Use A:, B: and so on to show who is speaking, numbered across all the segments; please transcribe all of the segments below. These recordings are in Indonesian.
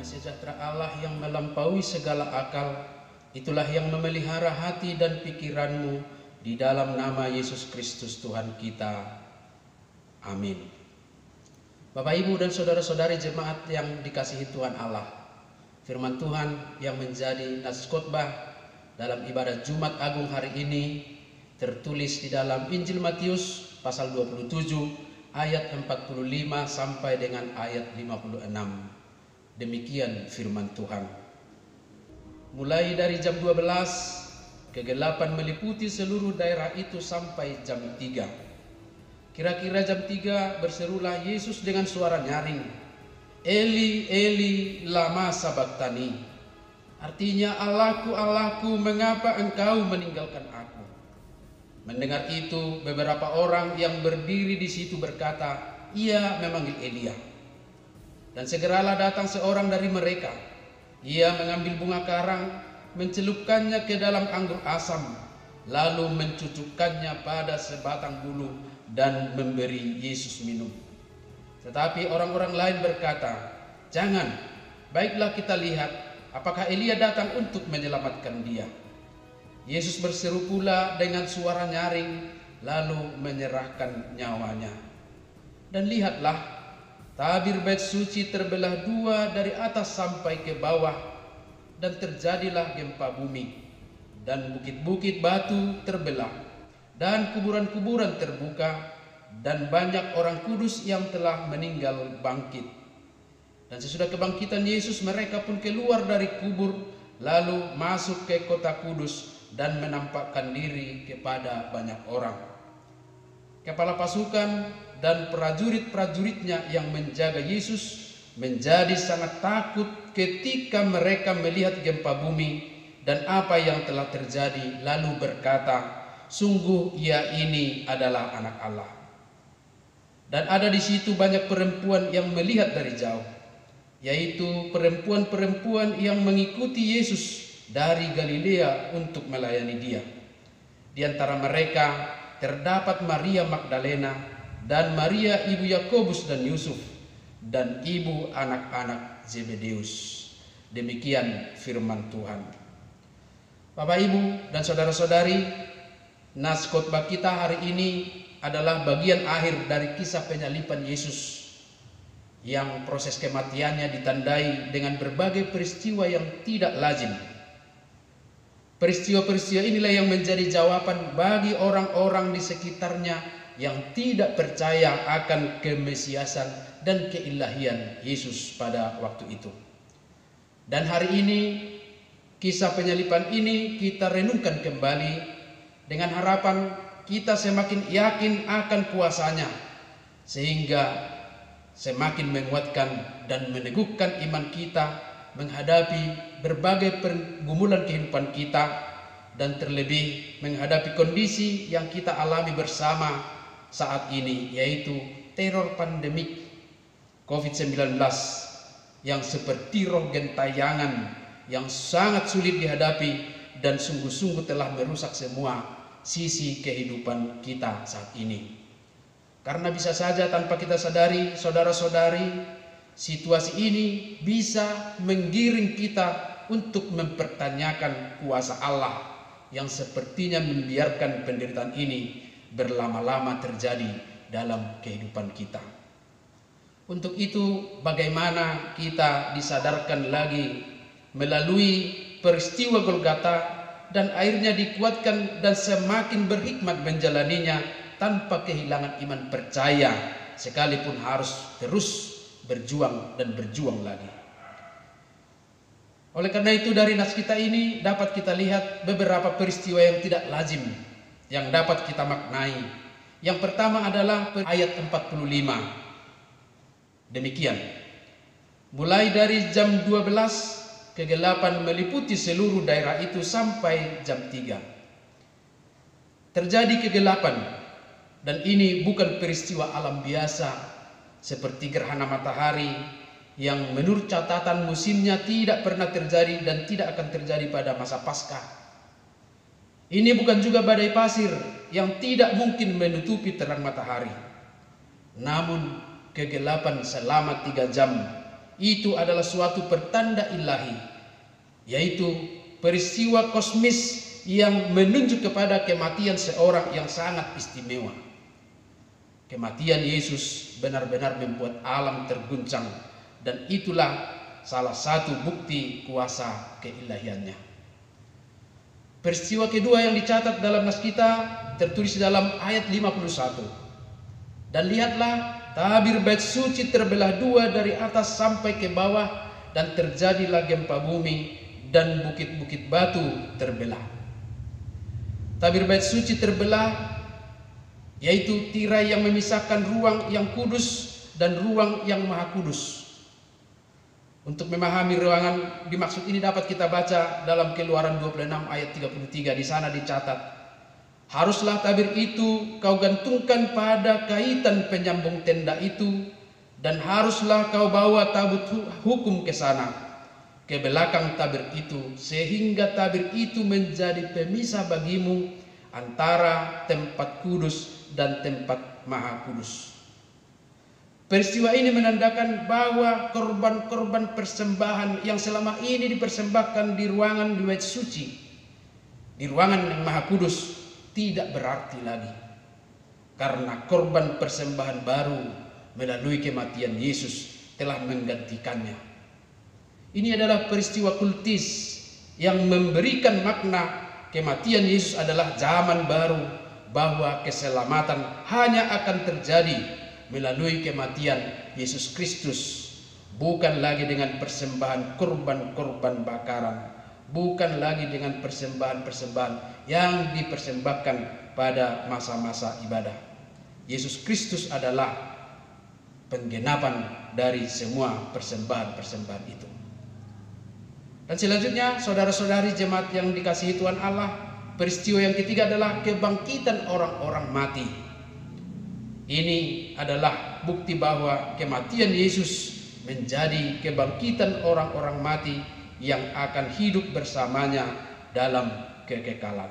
A: Damai sejahtera Allah yang melampaui segala akal, itulah yang memelihara hati dan pikiranmu di dalam nama Yesus Kristus Tuhan kita. Amin. Bapak, Ibu, dan saudara-saudari jemaat yang dikasihi Tuhan Allah, firman Tuhan yang menjadi nas khotbah dalam ibadah Jumat Agung hari ini tertulis di dalam Injil Matius pasal 27 ayat 45 sampai dengan ayat 56. Demikian firman Tuhan. Mulai dari jam 12, kegelapan meliputi seluruh daerah itu sampai jam 3. Kira-kira jam 3 berserulah Yesus dengan suara nyaring, Eli, Eli, lama sabachthani. Artinya, Allahku, Allahku, mengapa engkau meninggalkan aku? Mendengar itu, beberapa orang yang berdiri di situ berkata, ia memanggil Elia. Dan segeralah datang seorang dari mereka. Ia mengambil bunga karang, mencelupkannya ke dalam anggur asam, lalu mencucukkannya pada sebatang bulu dan memberi Yesus minum. Tetapi orang-orang lain berkata, jangan, baiklah kita lihat apakah Elia datang untuk menyelamatkan dia. Yesus berseru pula dengan suara nyaring, lalu menyerahkan nyawanya. Dan lihatlah, tabir bait suci terbelah dua dari atas sampai ke bawah, dan terjadilah gempa bumi, dan bukit-bukit batu terbelah, dan kuburan-kuburan terbuka, dan banyak orang kudus yang telah meninggal bangkit. Dan sesudah kebangkitan Yesus, mereka pun keluar dari kubur, lalu masuk ke kota kudus dan menampakkan diri kepada banyak orang. Kepala pasukan dan prajurit-prajuritnya yang menjaga Yesus menjadi sangat takut ketika mereka melihat gempa bumi dan apa yang telah terjadi, lalu berkata, sungguh ia ini adalah anak Allah. Dan ada di situ banyak perempuan yang melihat dari jauh, yaitu perempuan-perempuan yang mengikuti Yesus dari Galilea untuk melayani dia. Di antara mereka terdapat Maria Magdalena dan Maria ibu Yakobus dan Yusuf dan ibu anak-anak Zebedeus. Demikian firman Tuhan. Bapak, Ibu, dan saudara-saudari, nas khotbah kita hari ini adalah bagian akhir dari kisah penyaliban Yesus yang proses kematiannya ditandai dengan berbagai peristiwa yang tidak lazim. Peristiwa-peristiwa inilah yang menjadi jawaban bagi orang-orang di sekitarnya yang tidak percaya akan kemesiasan dan keilahian Yesus pada waktu itu. Dan hari ini, kisah penyaliban ini kita renungkan kembali dengan harapan kita semakin yakin akan kuasanya, sehingga semakin menguatkan dan meneguhkan iman kita menghadapi berbagai pergumulan kehidupan kita, dan terlebih menghadapi kondisi yang kita alami bersama saat ini, yaitu teror pandemik COVID-19 yang seperti roh gentayangan yang sangat sulit dihadapi dan sungguh-sungguh telah merusak semua sisi kehidupan kita saat ini. Karena bisa saja tanpa kita sadari, saudara-saudari, situasi ini bisa menggiring kita untuk mempertanyakan kuasa Allah yang sepertinya membiarkan penderitaan ini berlama-lama terjadi dalam kehidupan kita. Untuk itu, bagaimana kita disadarkan lagi melalui peristiwa Golgota dan akhirnya dikuatkan dan semakin berhikmat menjalaninya tanpa kehilangan iman percaya, sekalipun harus terus berjuang dan berjuang lagi. Oleh karena itu, dari nas kita ini dapat kita lihat beberapa peristiwa yang tidak lazim yang dapat kita maknai. Yang pertama adalah ayat 45. Demikian, mulai dari jam 12, kegelapan meliputi seluruh daerah itu sampai jam 3. Terjadi kegelapan, dan ini bukan peristiwa alam biasa seperti gerhana matahari yang menurut catatan musimnya tidak pernah terjadi dan tidak akan terjadi pada masa Paskah. Ini bukan juga badai pasir yang tidak mungkin menutupi terang matahari. Namun kegelapan selama 3 jam itu adalah suatu pertanda ilahi, yaitu peristiwa kosmis yang menunjuk kepada kematian seorang yang sangat istimewa. Kematian Yesus benar-benar membuat alam terguncang, dan itulah salah satu bukti kuasa keilahiannya. Peristiwa kedua yang dicatat dalam nas kita tertulis dalam ayat 51. Dan lihatlah, tabir bait suci terbelah dua dari atas sampai ke bawah, dan terjadilah gempa bumi, dan bukit-bukit batu terbelah. Tabir bait suci terbelah, yaitu tirai yang memisahkan ruang yang kudus dan ruang yang maha kudus. Untuk memahami ruangan dimaksud ini dapat kita baca dalam Keluaran 26 ayat 33. Di sana dicatat, haruslah tabir itu kau gantungkan pada kaitan penyambung tenda itu, dan haruslah kau bawa tabut hukum ke sana, ke belakang tabir itu, sehingga tabir itu menjadi pemisah bagimu antara tempat kudus dan tempat maha kudus. Peristiwa ini menandakan bahwa korban-korban persembahan yang selama ini dipersembahkan di ruangan di bait suci, di ruangan yang maha kudus, tidak berarti lagi, karena korban persembahan baru melalui kematian Yesus telah menggantikannya. Ini adalah peristiwa kultis yang memberikan makna kematian Yesus adalah zaman baru, bahwa keselamatan hanya akan terjadi melalui kematian Yesus Kristus, bukan lagi dengan persembahan korban-korban bakaran, bukan lagi dengan persembahan-persembahan yang dipersembahkan pada masa-masa ibadah. Yesus Kristus adalah penggenapan dari semua persembahan-persembahan itu. Dan selanjutnya, saudara-saudari jemaat yang dikasihi Tuhan Allah, peristiwa yang ketiga adalah kebangkitan orang-orang mati. Ini adalah bukti bahwa kematian Yesus menjadi kebangkitan orang-orang mati yang akan hidup bersamanya dalam kekekalan.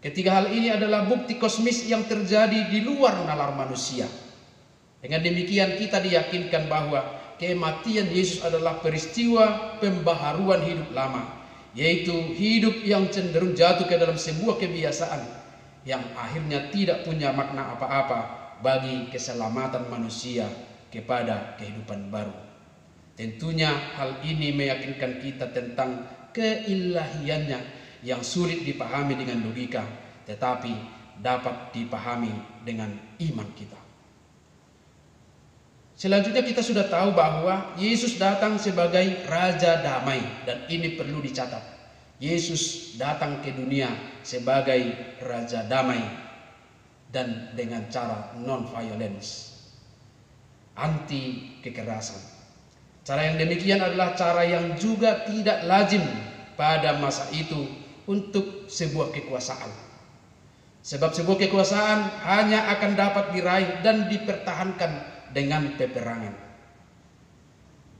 A: Ketiga hal ini adalah bukti kosmis yang terjadi di luar nalar manusia. Dengan demikian kita diyakinkan bahwa kematian Yesus adalah peristiwa pembaharuan hidup lama, yaitu hidup yang cenderung jatuh ke dalam sebuah kebiasaan yang akhirnya tidak punya makna apa-apa bagi keselamatan manusia kepada kehidupan baru. Tentunya hal ini meyakinkan kita tentang keilahiannya yang sulit dipahami dengan logika, tetapi dapat dipahami dengan iman kita. Selanjutnya kita sudah tahu bahwa Yesus datang sebagai Raja Damai, dan ini perlu dicatat. Yesus datang ke dunia sebagai Raja Damai dan dengan cara non-violence, anti kekerasan. Cara yang demikian adalah cara yang juga tidak lazim pada masa itu untuk sebuah kekuasaan. Sebab sebuah kekuasaan hanya akan dapat diraih dan dipertahankan dengan peperangan.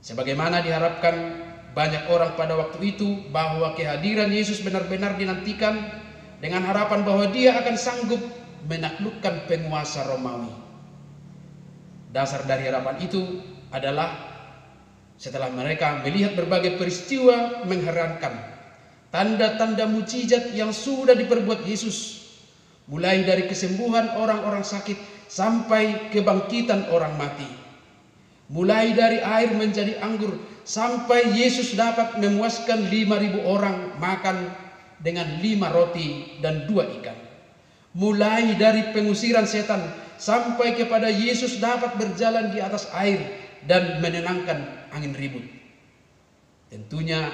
A: Sebagaimana diharapkan banyak orang pada waktu itu, bahwa kehadiran Yesus benar-benar dinantikan dengan harapan bahwa dia akan sanggup menaklukkan penguasa Romawi. Dasar dari harapan itu adalah setelah mereka melihat berbagai peristiwa mengherankan, tanda-tanda mukjizat yang sudah diperbuat Yesus, mulai dari kesembuhan orang-orang sakit sampai kebangkitan orang mati, mulai dari air menjadi anggur sampai Yesus dapat memuaskan 5.000 orang makan dengan 5 roti dan 2 ikan. Mulai dari pengusiran setan sampai kepada Yesus dapat berjalan di atas air dan menenangkan angin ribut. Tentunya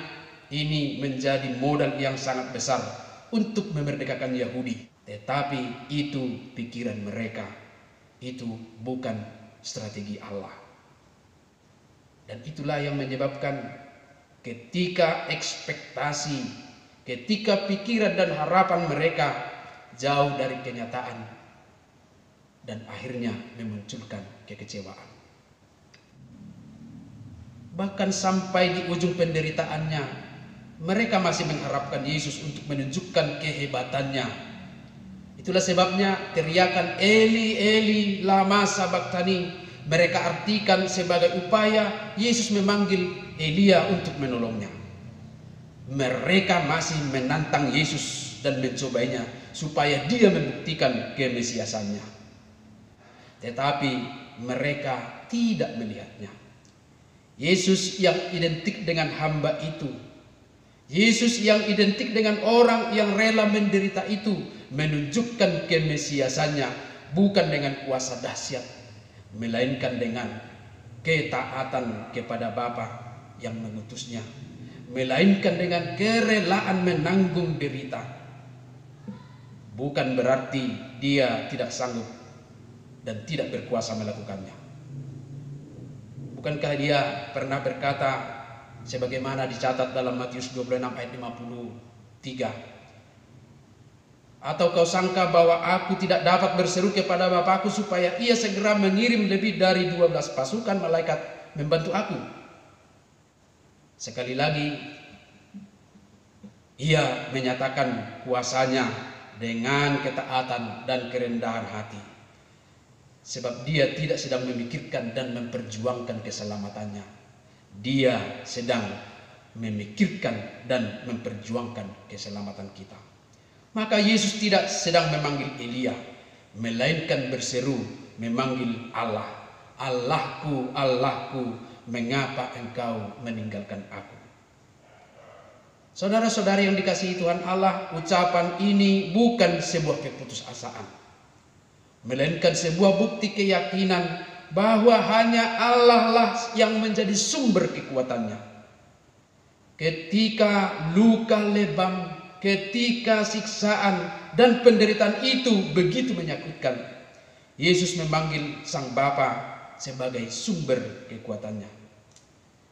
A: ini menjadi modal yang sangat besar untuk memerdekakan Yahudi. Tetapi itu pikiran mereka, itu bukan strategi Allah. Dan itulah yang menyebabkan ketika ekspektasi, ketika pikiran dan harapan mereka jauh dari kenyataan, dan akhirnya memunculkan kekecewaan. Bahkan sampai di ujung penderitaannya, mereka masih mengharapkan Yesus untuk menunjukkan kehebatannya. Itulah sebabnya teriakan Eli Eli lama sabachthani mereka artikan sebagai upaya Yesus memanggil Elia untuk menolongnya. Mereka masih menantang Yesus dan mencobanya supaya dia membuktikan kemesiasannya. Tetapi mereka tidak melihatnya. Yesus yang identik dengan hamba itu, Yesus yang identik dengan orang yang rela menderita itu, menunjukkan kemesiasannya bukan dengan kuasa dahsyat, melainkan dengan ketaatan kepada Bapa yang mengutusnya, melainkan dengan kerelaan menanggung derita. Bukan berarti dia tidak sanggup dan tidak berkuasa melakukannya. Bukankah dia pernah berkata sebagaimana dicatat dalam Matius 26 ayat 53, atau kau sangka bahwa aku tidak dapat berseru kepada Bapakku supaya ia segera mengirim lebih dari 12 pasukan malaikat membantu aku? Sekali lagi, ia menyatakan kuasanya dengan ketaatan dan kerendahan hati. Sebab dia tidak sedang memikirkan dan memperjuangkan keselamatannya. Dia sedang memikirkan dan memperjuangkan keselamatan kita. Maka Yesus tidak sedang memanggil Elia, melainkan berseru memanggil Allah. Allahku, Allahku, mengapa engkau meninggalkan aku? Saudara-saudari yang dikasihi Tuhan Allah, ucapan ini bukan sebuah keputusasaan, melainkan sebuah bukti keyakinan bahwa hanya Allah lah yang menjadi sumber kekuatannya. Ketika luka lebam, ketika siksaan dan penderitaan itu begitu menyakitkan, Yesus memanggil Sang Bapa sebagai sumber kekuatannya.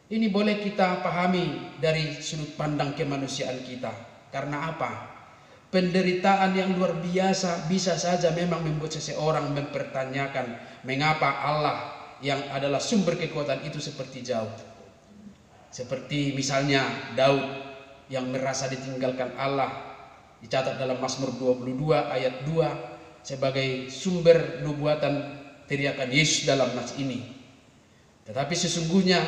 A: Ini boleh kita pahami dari sudut pandang kemanusiaan kita. Karena apa? Penderitaan yang luar biasa bisa saja memang membuat seseorang mempertanyakan mengapa Allah yang adalah sumber kekuatan itu seperti jauh. Seperti misalnya Daud yang merasa ditinggalkan Allah, dicatat dalam Mazmur 22 ayat 2 sebagai sumber nubuatan teriakan Yesus dalam nas ini. Tetapi sesungguhnya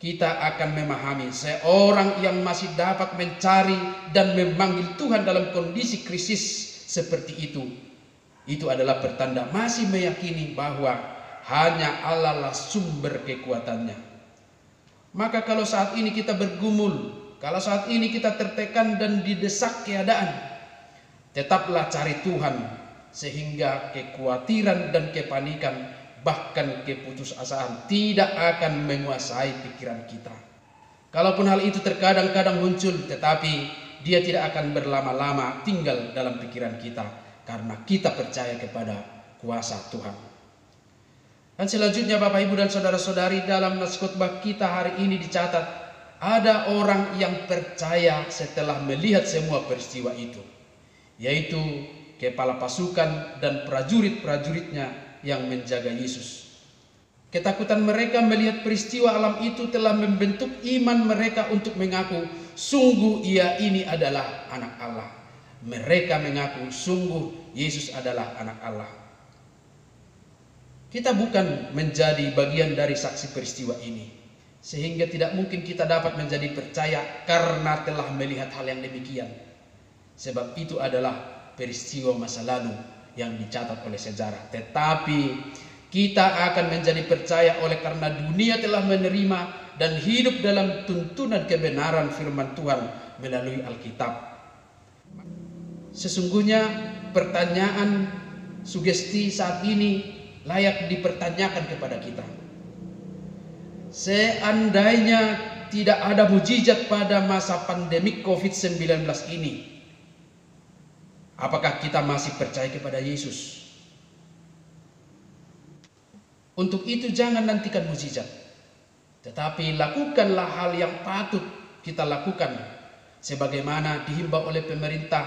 A: kita akan memahami seorang yang masih dapat mencari dan memanggil Tuhan dalam kondisi krisis seperti itu adalah pertanda masih meyakini bahwa hanya Allah lah sumber kekuatannya. Maka kalau saat ini kita bergumul, kalau saat ini kita tertekan dan didesak keadaan, tetaplah cari Tuhan, sehingga kekhawatiran dan kepanikan bahkan keputusasaan tidak akan menguasai pikiran kita. Kalaupun hal itu terkadang-kadang muncul, tetapi dia tidak akan berlama-lama tinggal dalam pikiran kita karena kita percaya kepada kuasa Tuhan. Dan selanjutnya Bapak Ibu dan saudara-saudari, dalam nas khotbah kita hari ini dicatat ada orang yang percaya setelah melihat semua peristiwa itu, yaitu kepala pasukan dan prajurit-prajuritnya yang menjaga Yesus. Ketakutan mereka melihat peristiwa alam itu telah membentuk iman mereka untuk mengaku sungguh ia ini adalah anak Allah. Mereka mengaku sungguh Yesus adalah anak Allah. Kita bukan menjadi bagian dari saksi peristiwa ini, sehingga tidak mungkin kita dapat menjadi percaya karena telah melihat hal yang demikian. Sebab itu adalah peristiwa masa lalu yang dicatat oleh sejarah. Tetapi kita akan menjadi percaya oleh karena dunia telah menerima dan hidup dalam tuntunan kebenaran firman Tuhan melalui Alkitab. Sesungguhnya pertanyaan sugesti saat ini layak dipertanyakan kepada kita. Seandainya tidak ada mujizat pada masa pandemik COVID-19 ini, apakah kita masih percaya kepada Yesus? Untuk itu jangan nantikan mujizat, tetapi lakukanlah hal yang patut kita lakukan sebagaimana dihimbau oleh pemerintah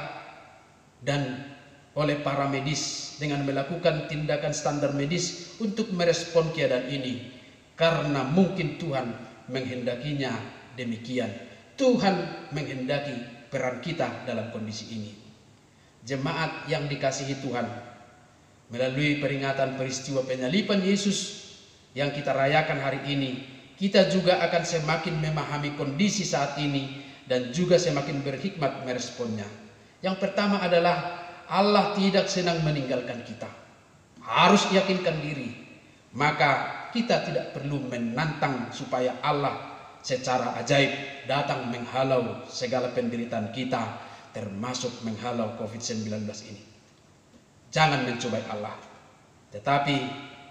A: dan oleh para medis dengan melakukan tindakan standar medis untuk merespon keadaan ini, karena mungkin Tuhan menghendakinya demikian. Tuhan menghendaki peran kita dalam kondisi ini. Jemaat yang dikasihi Tuhan, melalui peringatan peristiwa penyaliban Yesus yang kita rayakan hari ini, kita juga akan semakin memahami kondisi saat ini dan juga semakin berhikmat meresponnya. Yang pertama adalah Allah tidak senang meninggalkan kita. Harus yakinkan diri. Maka kita tidak perlu menantang supaya Allah secara ajaib datang menghalau segala penderitaan kita, termasuk menghalau COVID-19 ini. Jangan mencobai Allah, tetapi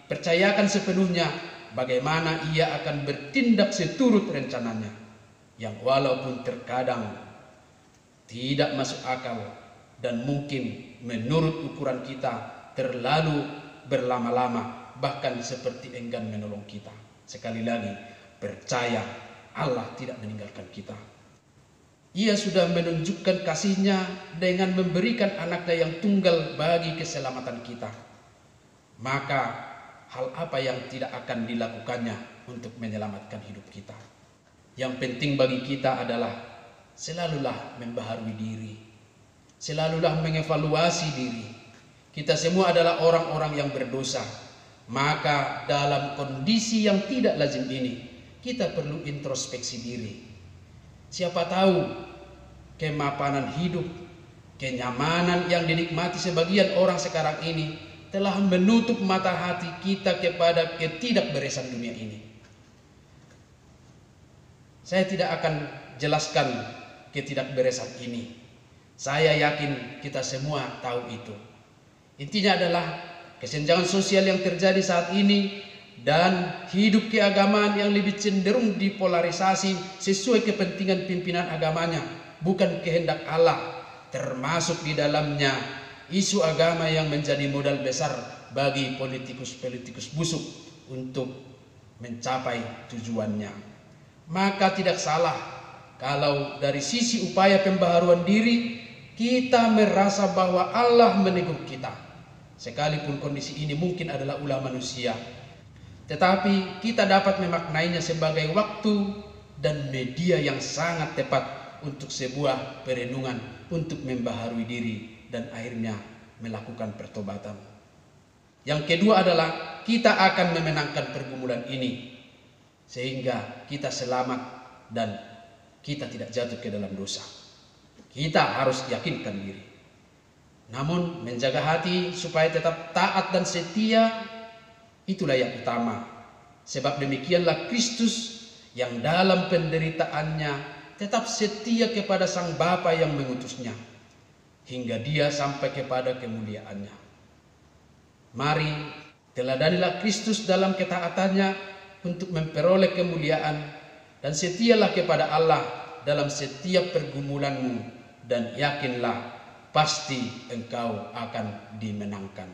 A: percayakan sepenuhnya bagaimana Ia akan bertindak seturut rencananya, yang walaupun terkadang tidak masuk akal dan mungkin menurut ukuran kita terlalu berlama-lama, bahkan seperti enggan menolong kita. Sekali lagi, percaya Allah tidak meninggalkan kita. Ia sudah menunjukkan kasih-Nya dengan memberikan anaknya yang tunggal bagi keselamatan kita. Maka hal apa yang tidak akan dilakukannya untuk menyelamatkan hidup kita? Yang penting bagi kita adalah selalulah membaharui diri, selalulah mengevaluasi diri. Kita semua adalah orang-orang yang berdosa. Maka dalam kondisi yang tidak lazim ini, kita perlu introspeksi diri. Siapa tahu kemapanan hidup, kenyamanan yang dinikmati sebagian orang sekarang ini telah menutup mata hati kita kepada ketidakberesan dunia ini. Saya tidak akan jelaskan ketidakberesan ini. Saya yakin kita semua tahu itu. Intinya adalah kesenjangan sosial yang terjadi saat ini dan hidup keagamaan yang lebih cenderung dipolarisasi sesuai kepentingan pimpinan agamanya, bukan kehendak Allah, termasuk di dalamnya isu agama yang menjadi modal besar bagi politikus-politikus busuk untuk mencapai tujuannya. Maka tidak salah kalau dari sisi upaya pembaharuan diri kita merasa bahwa Allah menegur kita, sekalipun kondisi ini mungkin adalah ulah manusia. Tetapi kita dapat memaknainya sebagai waktu dan media yang sangat tepat untuk sebuah perenungan, untuk membaharui diri dan akhirnya melakukan pertobatan. Yang kedua adalah kita akan memenangkan pergumulan ini sehingga kita selamat dan kita tidak jatuh ke dalam dosa. Kita harus yakinkan diri. Namun menjaga hati supaya tetap taat dan setia, itulah yang utama. Sebab demikianlah Kristus yang dalam penderitaannya tetap setia kepada Sang Bapa yang mengutusnya, hingga Dia sampai kepada kemuliaannya. Mari teladanilah Kristus dalam ketaatannya untuk memperoleh kemuliaan, dan setialah kepada Allah dalam setiap pergumulanmu, dan yakinlah pasti engkau akan dimenangkan.